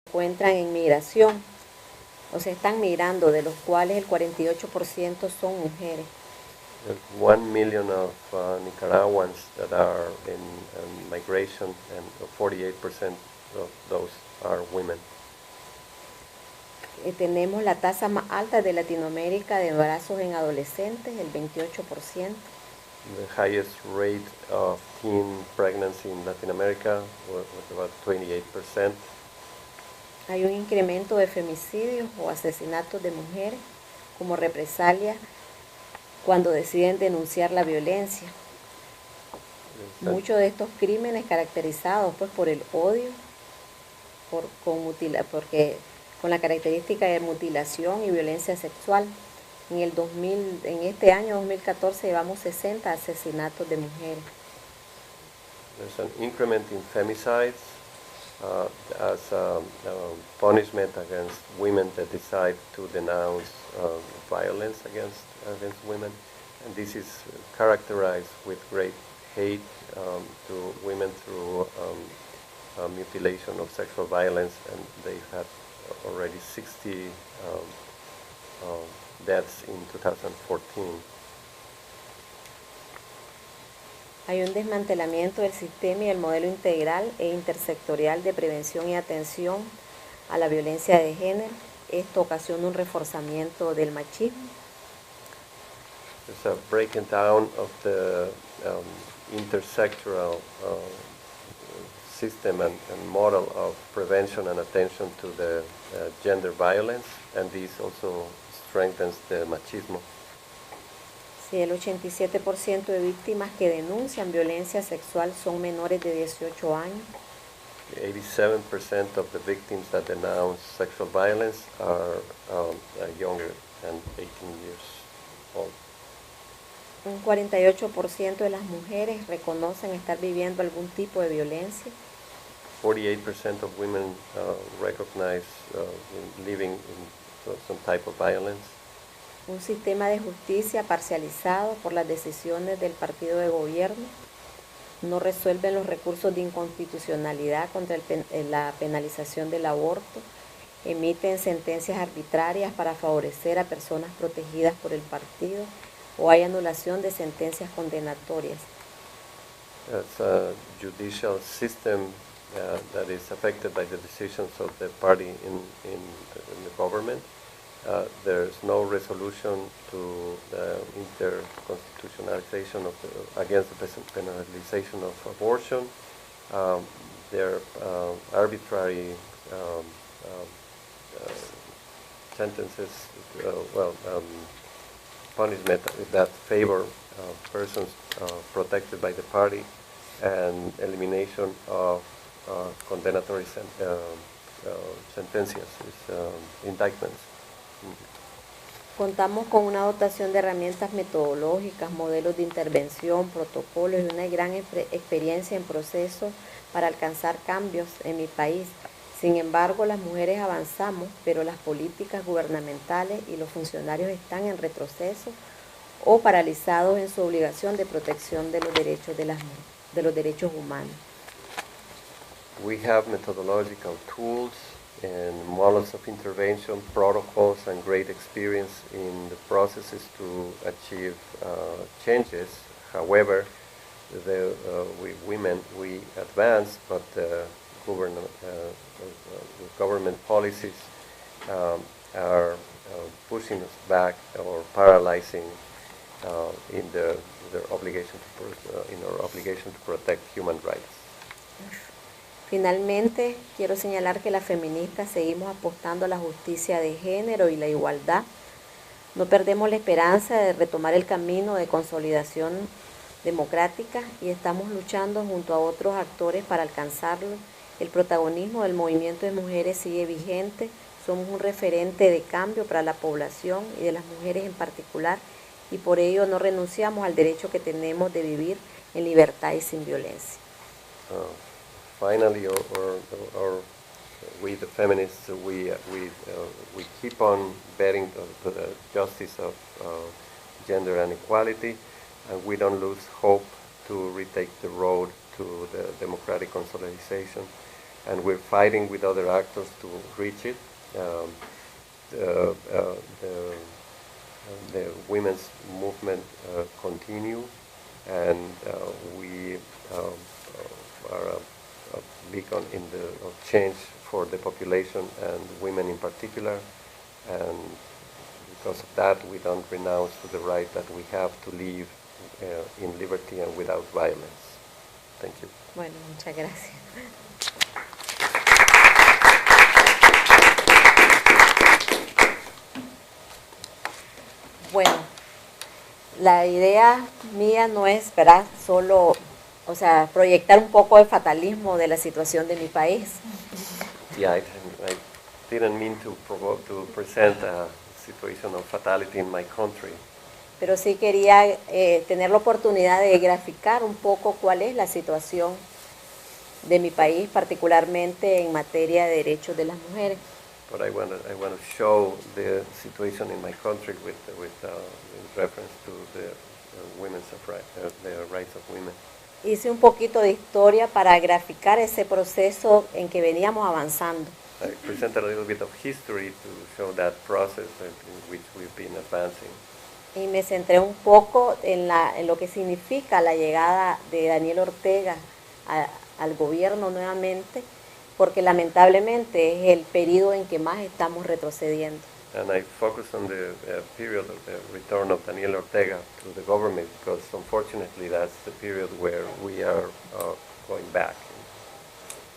encuentran en migración, o sea, están migrando, de los cuales el 48% son mujeres. There's 1 million of Nicaraguans that are in migration, and 48% of those are women. Tenemos la tasa más alta de Latinoamérica de embarazos en adolescentes, el 28%. The highest rate of teen pregnancy in Latin America was about 28%. Hay un incremento de femicidios o asesinatos de mujeres como represalia cuando deciden denunciar la violencia. Muchos de estos crímenes caracterizados pues por el odio, porque con la característica de mutilación y violencia sexual. En este año 2014 llevamos 60 asesinatos de mujeres. There's an increment in femicides as punishment against women that decide to denounce violence against women, and this is characterized with great hate to women through mutilation of sexual violence, and they had already 60 deaths in 2014. Hay un desmantelamiento del sistema y el modelo integral e intersectorial de prevención y atención a la violencia de género. Esto ocasiona un reforzamiento del machismo. There's a breaking down of the intersectoral system and model of prevention and attention to the gender violence, and this also strengthens the machismo. Sí, el 87% de víctimas que denuncian violencia sexual son menores de 18 años. 87% of the victims that denounce sexual violence are younger than 18 years old. Un 48% de las mujeres reconocen estar viviendo algún tipo de violencia. 48% of women recognize living in some type of violence. Un sistema de justicia parcializado por las decisiones del partido de gobierno. No resuelven los recursos de inconstitucionalidad contra la penalización del aborto. Emiten sentencias arbitrarias para favorecer a personas protegidas por el partido, o hay anulación de sentencias condenatorias. It's a judicial system that is affected by the decisions of the party in the government. There's no resolution to the interconstitutionalization against the penalization of abortion. There are arbitrary sentences, punishment that favor persons protected by the party, and elimination of condenatory sentencias, indictments. Contamos con una dotación de herramientas metodológicas, modelos de intervención, protocolos y una gran experiencia en procesos para alcanzar cambios en mi país. Sin embargo, las mujeres avanzamos, pero las políticas gubernamentales y los funcionarios están en retroceso o paralizados en su obligación de protección de los derechos humanos. We have methodological tools and models of intervention, protocols, and great experience in the processes to achieve changes. However, we women, we advance, but government policies are pushing us back or paralyzing in our obligation to protect human rights. Finalmente, quiero señalar que las feministas seguimos apostando a la justicia de género y la igualdad. No perdemos la esperanza de retomar el camino de consolidación democrática y estamos luchando junto a otros actores para alcanzarlo. El protagonismo del movimiento de mujeres sigue vigente. Somos un referente de cambio para la población y de las mujeres en particular, y por ello no renunciamos al derecho que tenemos de vivir en libertad y sin violencia. Finally, we the feminists, we keep on betting to the justice of gender and equality, and we don't lose hope to retake the road to the democratic consolidation. and we're fighting with other actors to reach it. The, the women's movement continue, and we are a beacon in the of change for the population and women in particular, and because of that we don't renounce to the right that we have to live in liberty and without violence. Thank you. Bueno, muchas gracias. Bueno, la idea mía no es, ¿verdad?, solo, o sea, proyectar un poco de fatalismo de la situación de mi país. Yeah, I didn't mean to present a situation of fatality in my country. Pero sí quería tener la oportunidad de graficar un poco cuál es la situación de mi país, particularmente en materia de derechos de las mujeres. But I want to show the situation in my country with reference to the the rights of women. Hice un poquito de historia para graficar ese proceso en que veníamos avanzando. I presented a little bit of history to show that process in which we've been advancing. Y me centré un poco en lo que significa la llegada de Daniel Ortega al gobierno nuevamente, porque lamentablemente es el periodo en que más estamos retrocediendo. And I focused on the period of the return of Daniel Ortega to the government, because unfortunately that's the period where we are going back.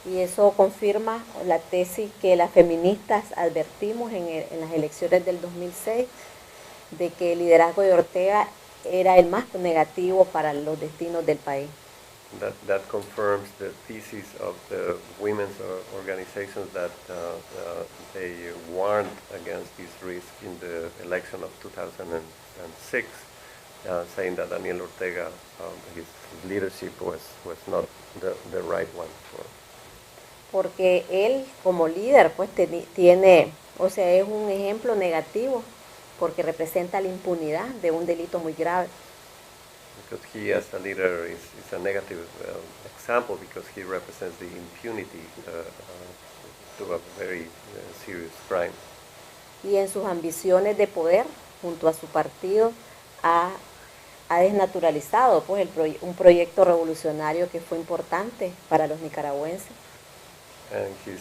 Y eso confirma la tesis que las feministas advertimos en las elecciones del 2006, de que el liderazgo de Ortega era el más negativo para los destinos del país. That confirms the thesis of the women's organizations that they warned against this risk in the election of 2006, saying that Daniel Ortega, his leadership was not the right one. Porque él como líder pues tiene, o sea, es un ejemplo negativo porque representa la impunidad de un delito muy grave. Because he as a leader is a negative example, because he represents the impunity to a very serious crime. Y en sus ambiciones de poder, junto a su partido, ha desnaturalizado pues un proyecto revolucionario que fue importante para los nicaragüenses. And his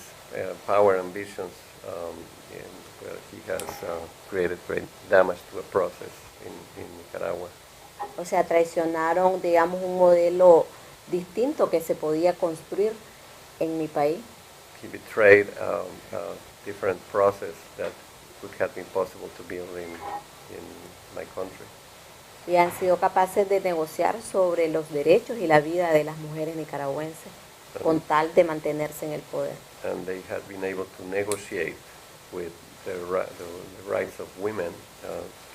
power ambitions, he has created great damage to a process in Nicaragua. O sea, traicionaron, digamos, un modelo distinto que se podía construir en mi país. He betrayed a different process that would have been possible to build in my country. Y han sido capaces de negociar sobre los derechos y la vida de las mujeres nicaragüenses con tal de mantenerse en el poder. And they have been able to negotiate with the rights of women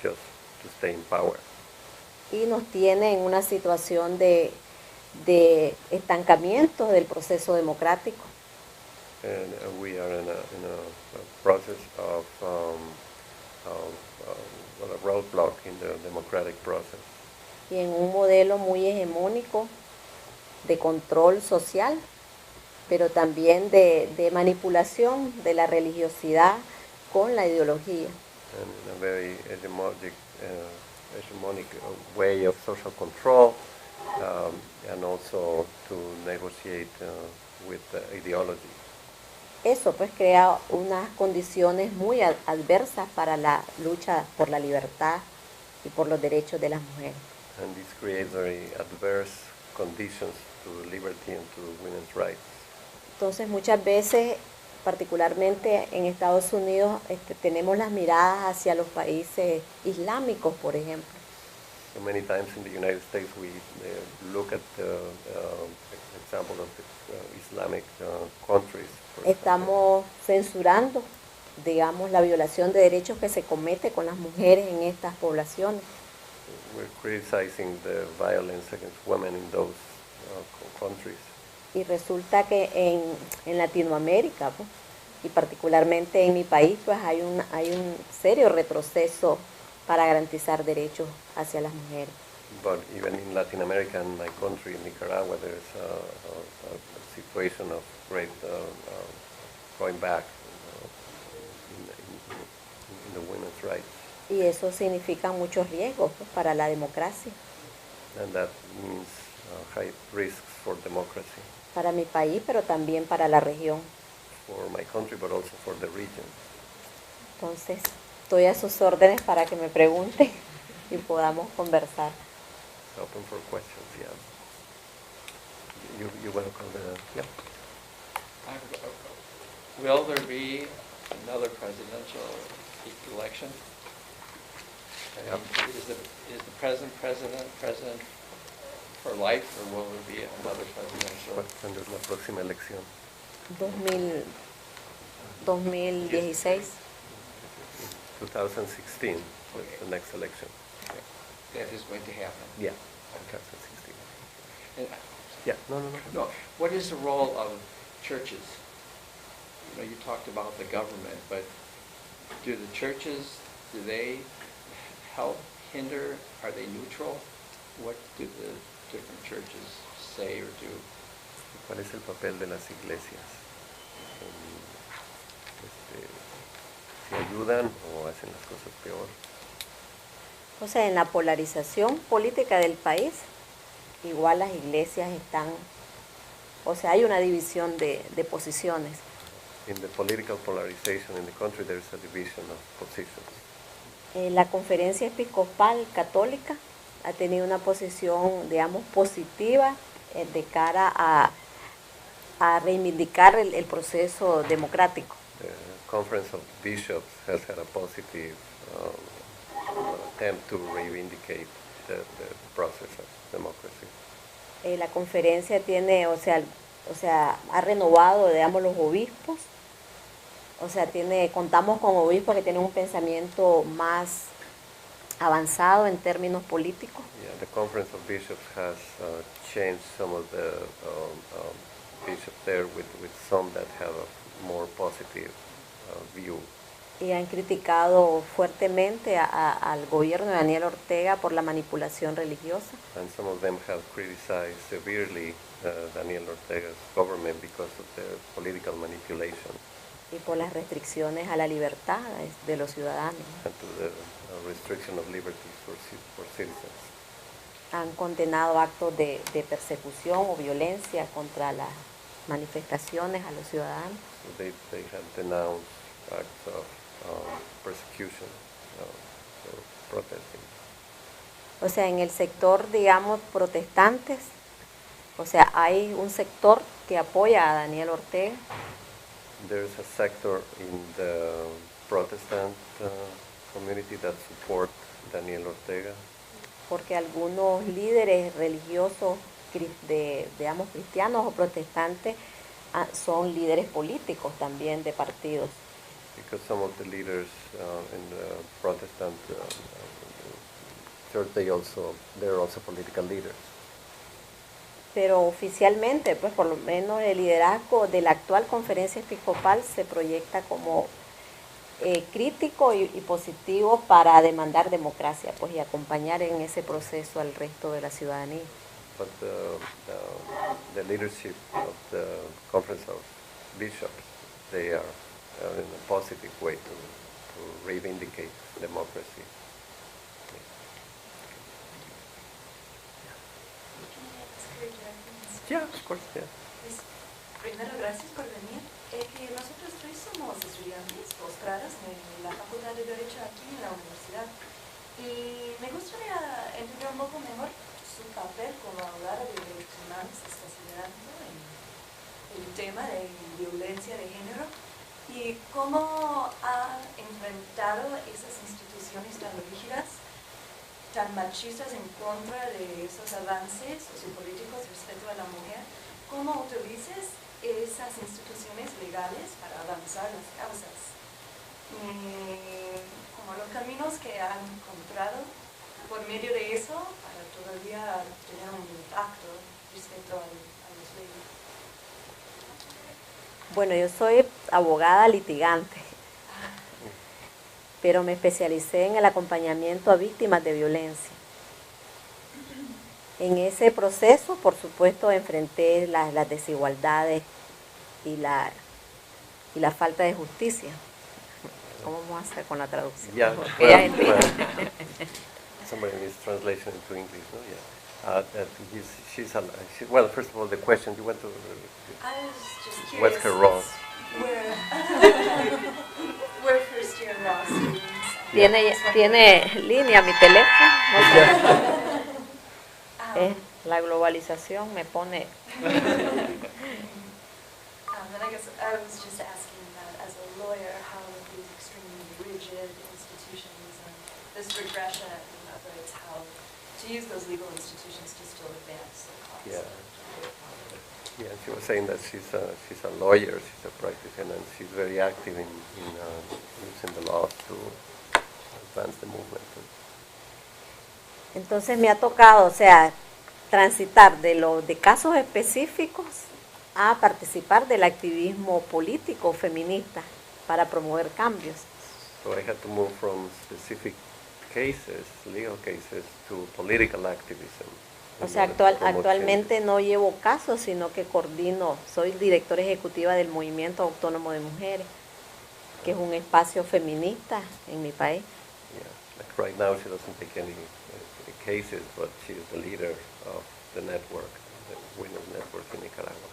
just to stay in power. Y nos tiene en una situación de estancamiento del proceso democrático. And we are in a process of a roadblock in the democratic process. Y en un modelo muy hegemónico de control social, pero también de manipulación de la religiosidad con la ideología. And in a very hegemonic way of social control, and also to negotiate with ideology. Eso pues crea unas condiciones muy adversas para la lucha por la libertad y por los derechos de las mujeres. And this creates very adverse conditions to liberty and to women's rights. Entonces muchas veces, particularmente en Estados Unidos, tenemos las miradas hacia los países islámicos, por ejemplo. So many times in the United States we look at the example of the Islamic countries. Estamos censurando, digamos, la violación de derechos que se comete con las mujeres en estas poblaciones. We're criticizing the violence against women in those countries. Y resulta que en Latinoamérica, pues, y particularmente en mi país, pues hay un serio retroceso para garantizar derechos hacia las mujeres. But even in Latin America and my country, in Nicaragua, there's a situation of great going back in the women's rights. Y eso significa muchos riesgos, pues, para la democracia, And that means high risks for democracy, para mi país, pero también para la región. for my country, but also for the region. Entonces, estoy a sus órdenes para que me pregunten y podamos conversar. It's open for questions, yeah. You welcome the, yeah. Will there be another presidential election? I Yep. mean, is the present president for life, or will there be another presidential? ¿Cuándo es la próxima elección? 2016. 2016, Okay. the next election. That is going to happen? Yeah, 2016. And, Yeah, no. No, what is the role of churches? You know, you talked about the government, but do the churches, do they help, hinder, are they neutral? What do the different churches say or do? ¿Cuál es el papel de las iglesias? ¿Si ayudan o hacen las cosas peor? O sea, en la polarización política del país, igual las iglesias están, o sea, hay una división de posiciones. In the political polarization in the country, there is a division of positions. La Conferencia Episcopal Católica ha tenido una posición, digamos, positiva de cara a reivindicar el proceso democrático. The Conference of Bishops has had a positive attempt to reivindicate the process of democracy. La conferencia tiene, o sea, ha renovado, digamos, los obispos. O sea, contamos con obispos que tienen un pensamiento más avanzado en términos políticos. Yeah, the Conference of Bishops has changed some of the bishops there with some that have a more positive view. Y han criticado fuertemente al gobierno de Daniel Ortega por la manipulación religiosa. And some of them have criticized severely Daniel Ortega's government because of the political manipulation Y por las restricciones a la libertad de los ciudadanos. and to the restriction of liberties for citizens. Han condenado actos de persecución o violencia contra las manifestaciones a los ciudadanos. So they have denounced acts of persecution for protesting. O sea, en el sector, digamos, protestantes, o sea, hay un sector que apoya a Daniel Ortega. There's a sector in the Protestant community that support Daniel Ortega. Porque algunos líderes religiosos, digamos, cristianos o protestantes, son líderes políticos también de partidos. Because some of the leaders in the Protestant church, they're also political leaders. Pero oficialmente, pues por lo menos el liderazgo de la actual conferencia episcopal se proyecta como crítico y positivo para demandar democracia, pues, y acompañar en ese proceso al resto de la ciudadanía. But the leadership of the Conference of Bishops, they are in a positive way to reivindicate democracy. Yeah, of course, yeah. Pues, primero, gracias por venir. Que nosotros tres somos estudiantes posgrados en la Facultad de Derecho aquí en la universidad. Y me gustaría entender un poco mejor su papel como abogada de derechos humanos, está considerando el tema de violencia de género y cómo ha enfrentado esas instituciones tan rígidas, tan machistas en contra de esos avances sociopolíticos respecto a la mujer. ¿Cómo utilizas esas instituciones legales para avanzar las causas? Como los caminos que han encontrado por medio de eso para todavía tener un impacto respecto a las leyes. Bueno, yo soy abogada litigante, pero me especialicé en el acompañamiento a víctimas de violencia. En ese proceso, por supuesto, enfrenté las desigualdades y la falta de justicia. ¿Cómo vamos a hacer con la traducción? Yeah, Porque ella entiende. somebody needs translation into English, no? Yeah. Well, first of all, the question you want to. I was just curious. What's her role? We're first year law students. Tiene línea mi teléfono. No sé. La globalización me pone. And I guess I was just asking that as a lawyer, how these extremely rigid institutions and this regression of rights, how to use those legal institutions to still advance the cause. Yeah. Yeah, she was saying that she's a lawyer, she's a practitioner, and she's very active in using the laws to advance the movement. Entonces me ha tocado, o sea, transitar de casos específicos a participar del activismo político feminista para promover cambios. So I had to move from specific cases, legal cases, to political activism. O sea, actualmente no llevo casos, sino que coordino, soy directora ejecutiva del Movimiento Autónomo de Mujeres, que es un espacio feminista en mi país. Yeah, like right now she doesn't take any cases, but she's the leader of the network, the Women's Network in Nicaragua.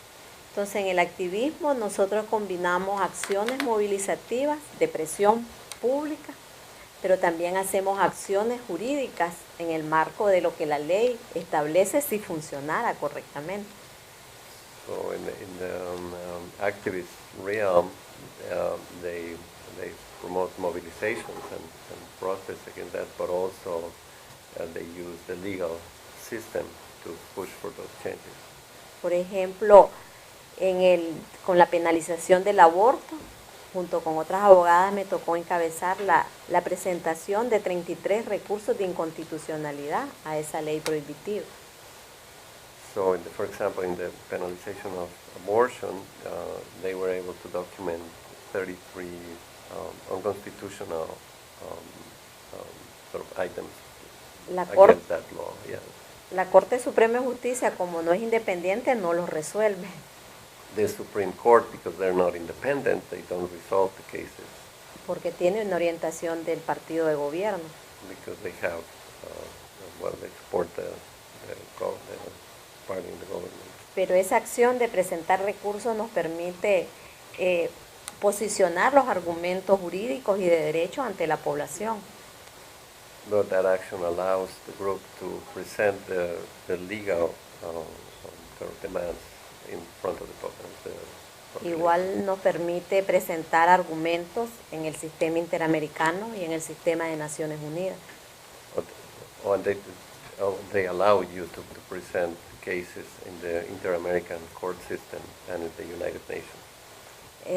Entonces, en el activismo nosotros combinamos acciones movilizativas de presión pública, pero también hacemos acciones jurídicas en el marco de lo que la ley establece si funcionara correctamente. So in the activist realm, they promote mobilizations and protests against that, but also they use the legal system to push for those changes. Por ejemplo, con la penalización del aborto, junto con otras abogadas me tocó encabezar la presentación de 33 recursos de inconstitucionalidad a esa ley prohibitiva. So, for example, in the penalization of abortion, they were able to document 33 unconstitutional sort of items against that law. Yeah. La Corte Suprema de Justicia, como no es independiente, no los resuelve. The Supreme Court, because they're not independent, they don't resolve the cases. Porque tiene una orientación del partido de gobierno. Because they have, they support the party in the government. Pero esa acción de presentar recursos nos permite posicionar los argumentos jurídicos y de derecho ante la población. But that action allows the group to present the legal demands in front of the population. Igual nos permite presentar argumentos en el sistema interamericano y en el sistema de Naciones Unidas. They allow you to present cases in the Inter-American Court System and in the United Nations.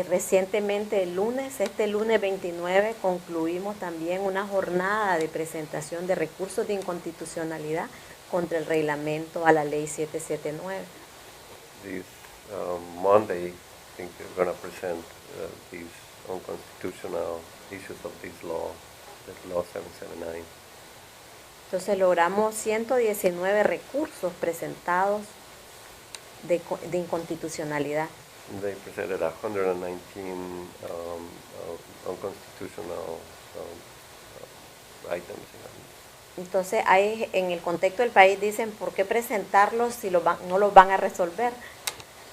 Recientemente, este lunes 29, concluimos también una jornada de presentación de recursos de inconstitucionalidad contra el reglamento a la ley 779. This Monday, I think they're going to present these unconstitutional issues of this law, the law 779. Entonces logramos 119 recursos presentados de inconstitucionalidad. They presented 119 unconstitutional items. Entonces, ahí en el contexto del país dicen, ¿por qué presentarlos si no los van a resolver?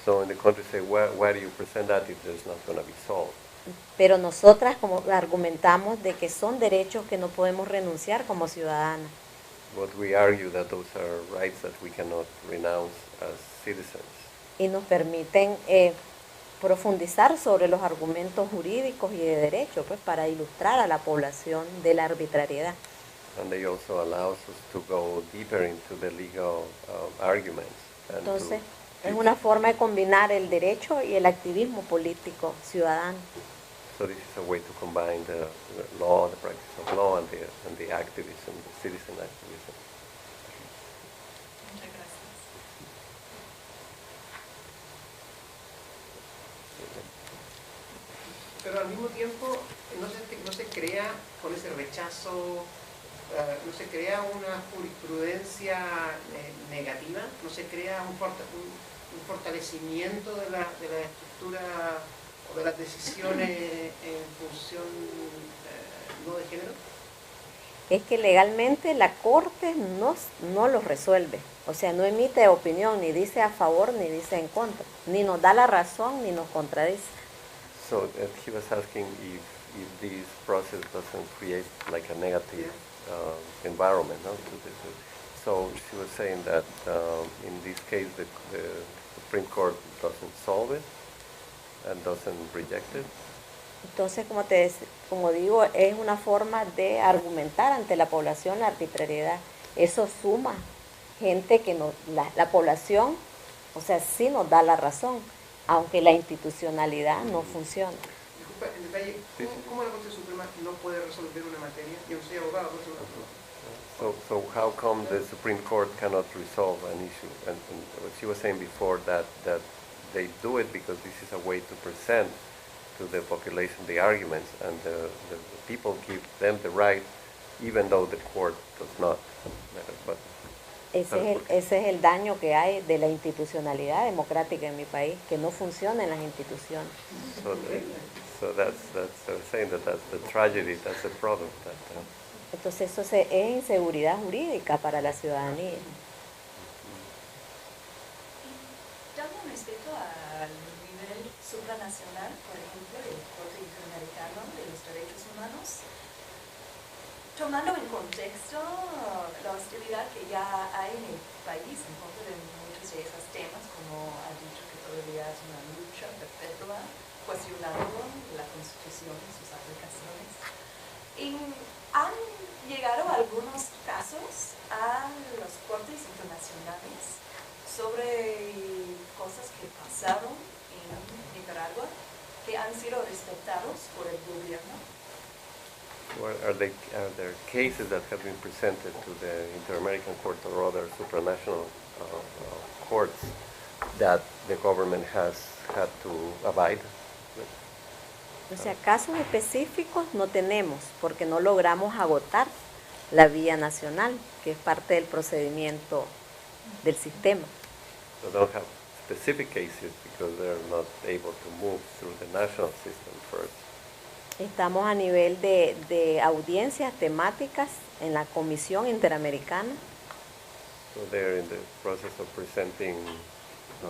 So in the country say, why do you present that if there's not going to be solved? Pero nosotras como argumentamos de que son derechos que no podemos renunciar como ciudadanas. But we argue that those are rights that we cannot renounce as citizens. Y nos permiten profundizar sobre los argumentos jurídicos y de derecho, pues para ilustrar a la población de la arbitrariedad. And they also allow us to go deeper into the legal arguments. Entonces, es una forma de combinar el derecho y el activismo político ciudadano. So this is a way to combine the law, the practice of law, and the activism, the citizen activism. Muchas gracias. Pero al mismo tiempo no se crea con ese rechazo no se crea una jurisprudencia negativa, no se crea un fortalecimiento de la estructura o de las decisiones en función no de género. Es que legalmente la Corte no los resuelve, o sea, no emite opinión, ni dice a favor ni dice en contra, ni nos da la razón ni nos contradice. So he was asking if this process doesn't create like a negative environment, no? So she was saying that in this case the Supreme Court doesn't solve it and doesn't reject it. Entonces, como digo, es una forma de argumentar ante la población la arbitrariedad. Eso suma gente que la población, o sea, sí nos da la razón, aunque la institucionalidad no funciona. Disculpa, en detalle, ¿cómo la Corte Suprema no puede resolver una materia? Yo no soy abogado, por eso So how come the Supreme Court cannot resolve an issue? And what she was saying before that they do it because this is a way to present to the population the arguments, and the people give them the right, even though the court does not. But Ese es el daño que hay de la institucionalidad democrática en mi país, que no funcionan las instituciones. So that's I was saying that's the tragedy, that's the problem. Entonces eso es inseguridad jurídica para la ciudadanía. Ya con respecto al nivel supranacional, por ejemplo, del Corte Interamericano de los Derechos Humanos, tomando en contexto la hostilidad que ya hay en el país en contra de muchos de esos temas, como ha dicho que todavía es una lucha perpetua, cuestionando la Constitución y sus aplicaciones. Y han llegado algunos casos a los cortes internacionales sobre cosas que pasaron en Nicaragua que han sido respetados por el gobierno. Are there cases that have been presented to the Inter-American Court or other supranational courts that the government has had to abide with? O sea, casos específicos no tenemos porque no logramos agotar la vía nacional, que es parte del procedimiento del sistema. So they don't have specific cases because they're not able to move through the national system first. Estamos a nivel de audiencias temáticas en la Comisión Interamericana, So they're in the process of presenting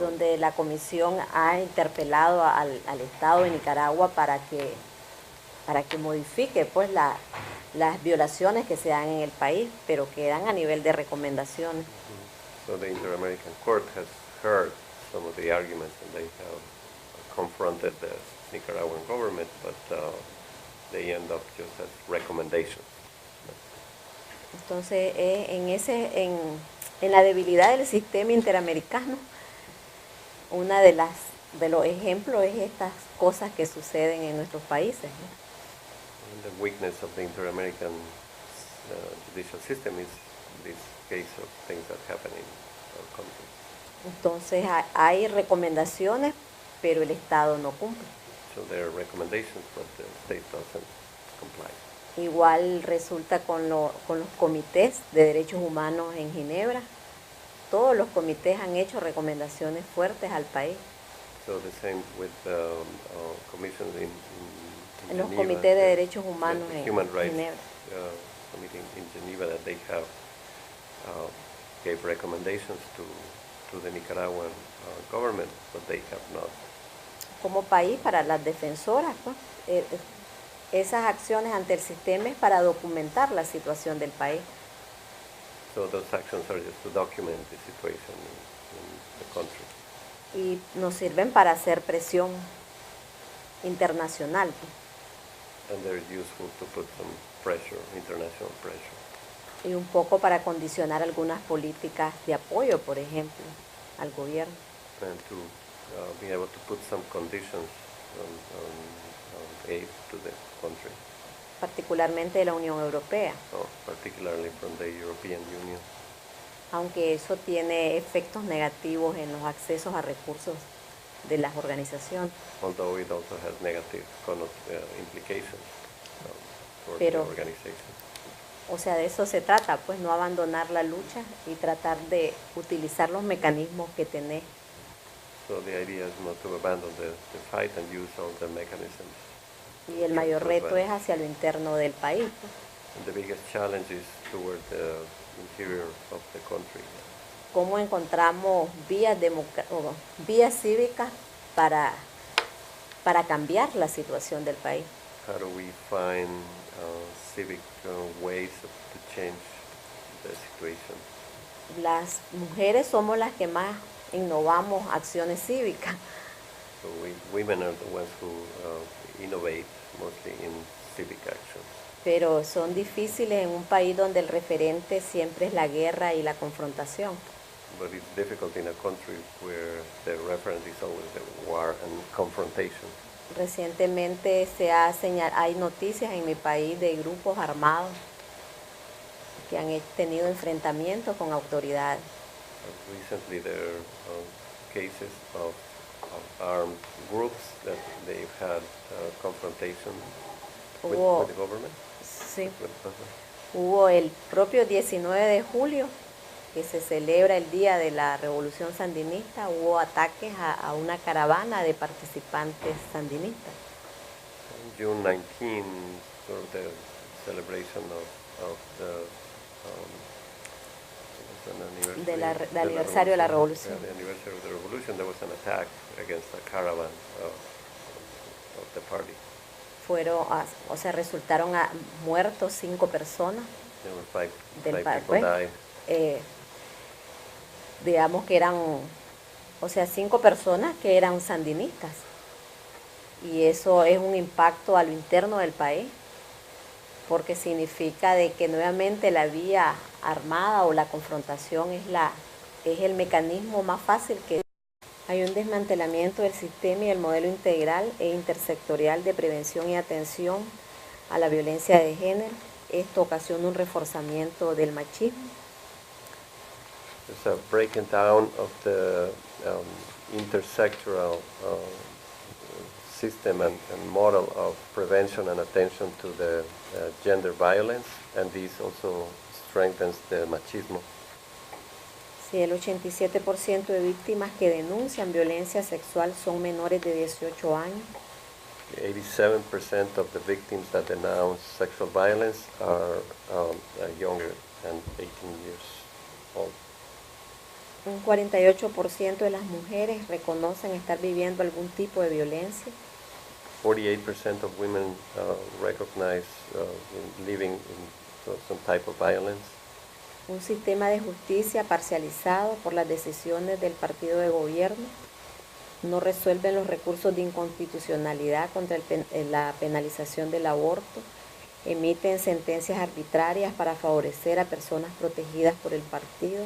donde la comisión ha interpelado al Estado de Nicaragua para que modifique pues las violaciones que se dan en el país, pero quedan a nivel de recomendaciones. So the Inter-American Court has heard some of the arguments and they have confronted the Nicaraguan government, but they end up just as recommendations. Entonces, en la debilidad del sistema interamericano, una de los ejemplos es estas cosas que suceden en nuestros países, ¿no? And the weakness of the Inter-American judicial system is this case of things that happen in our country. Entonces hay recomendaciones, pero el Estado no cumple. So there are recommendations, but the state doesn't comply. Igual resulta con los comités de derechos humanos en Ginebra. Todos los comités han hecho recomendaciones fuertes al país. So the same with commission in En los Geneva, comités de the- derechos humanos the en Human Rights Ginebra. Committee in Geneva, that they have gave recommendations to the Nicaraguan government, but they have not. Como país, para las defensoras, pues, esas acciones ante el sistema es para documentar la situación del país. So those actions are just to document the situation in the country. Y nos sirven para hacer presión internacional, pues, And they're useful to put some pressure, international pressure. y un poco para condicionar algunas políticas de apoyo, por ejemplo, al gobierno. And to be able to put some conditions on aid to the country, Particularmente de la Unión Europea, particularly from the European Union. aunque eso tiene efectos negativos en los accesos a recursos de las organizaciones. Although it also has negative implications for the Pero- organization. O sea, de eso se trata, pues no abandonar la lucha y tratar de utilizar los mecanismos que tenés. So the idea is not to abandon the fight and use all the mechanisms. Y el mayor reto es hacia lo interno del país, pues. And the biggest challenge is toward the interior of the country. Cómo encontramos vías cívicas para cambiar la situación del país. How do we find civic ways to change the situation? Las mujeres somos las que más innovamos acciones cívicas, So women are the ones who innovate mostly in civic action. pero son difíciles en un país donde el referente siempre es la guerra y la confrontación. But it's difficult in a country where the reference is always the war and confrontation. Recientemente hay noticias en mi país de grupos armados que han tenido enfrentamientos con autoridades. Recently there are cases of armed groups that they've had confrontation with the government. Sí, With the government. hubo el propio 19 de julio, que se celebra el Día de la Revolución Sandinista, hubo ataques a una caravana de participantes sandinistas. June 19, sort of the celebration of the Del aniversario de la revolución. Yeah, the anniversary of the revolution, there was an attack against a caravan of the party. Resultaron muertos 5 personas. There were five Del people died. Digamos que eran, 5 personas que eran sandinistas. Y eso es un impacto a lo interno del país, porque significa de que nuevamente la vía armada o la confrontación es el mecanismo más fácil que hay. Un desmantelamiento del sistema y el modelo integral e intersectorial de prevención y atención a la violencia de género. Esto ocasiona un reforzamiento del machismo. There's a breaking down of the intersectoral system and model of prevention and attention to the gender violence, and this also strengthens the machismo. Sí, el 87% de víctimas que denuncian violencia sexual son menores de 18 años. 87% of the victims that denounce sexual violence are younger than 18 years old. Un 48% de las mujeres reconocen estar viviendo algún tipo de violencia. 48% of women recognize living in some type of violence. Un sistema de justicia parcializado por las decisiones del partido de gobierno. No resuelven los recursos de inconstitucionalidad contra la penalización del aborto. Emiten sentencias arbitrarias para favorecer a personas protegidas por el partido,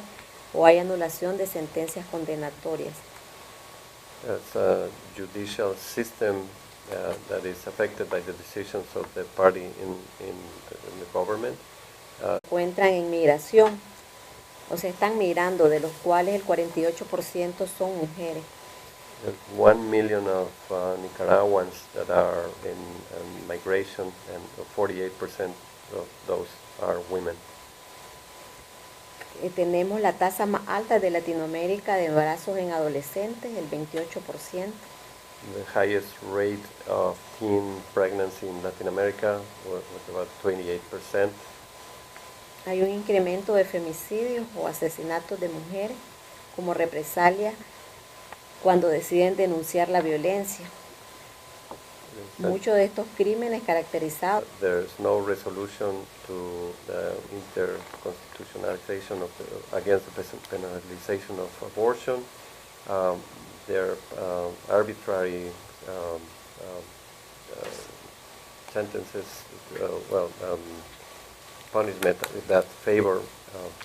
o hay anulación de sentencias condenatorias. It's a judicial system that is affected by the decisions of the party in the government. Encuentran en migración, están migrando, de los cuales el 48% son mujeres. There's 1 million of Nicaraguans that are in migration, and 48% of those are women. Tenemos la tasa más alta de Latinoamérica de embarazos en adolescentes, el 28%. The highest rate of teen pregnancy in Latin America was about 28%. Hay un incremento de femicidios o asesinatos de mujeres como represalia cuando deciden denunciar la violencia. Muchos de estos crímenes caracterizados. There's no resolution to the interconstitutionalization against the penalization of abortion. There are arbitrary sentences, punishment that favor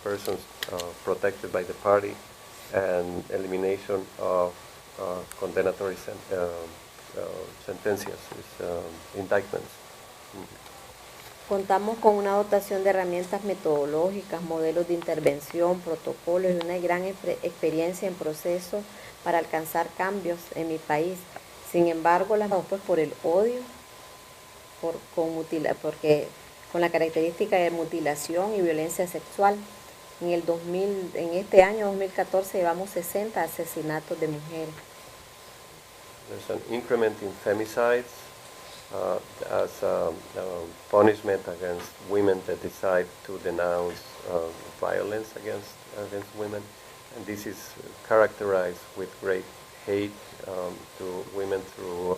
persons protected by the party, and elimination of condenatory sentencias, indictments. Contamos con una dotación de herramientas metodológicas, modelos de intervención, protocolos y una gran experiencia en proceso para alcanzar cambios en mi país. Sin embargo, las por el odio, porque con la característica de mutilación y violencia sexual. En este año 2014 llevamos 60 asesinatos de mujeres. There's an increment in femicides as punishment against women that decide to denounce violence against women. And this is characterized with great hate to women through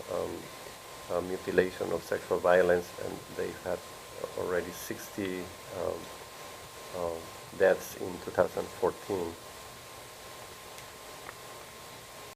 mutilation of sexual violence, and they've had already 60 deaths in 2014.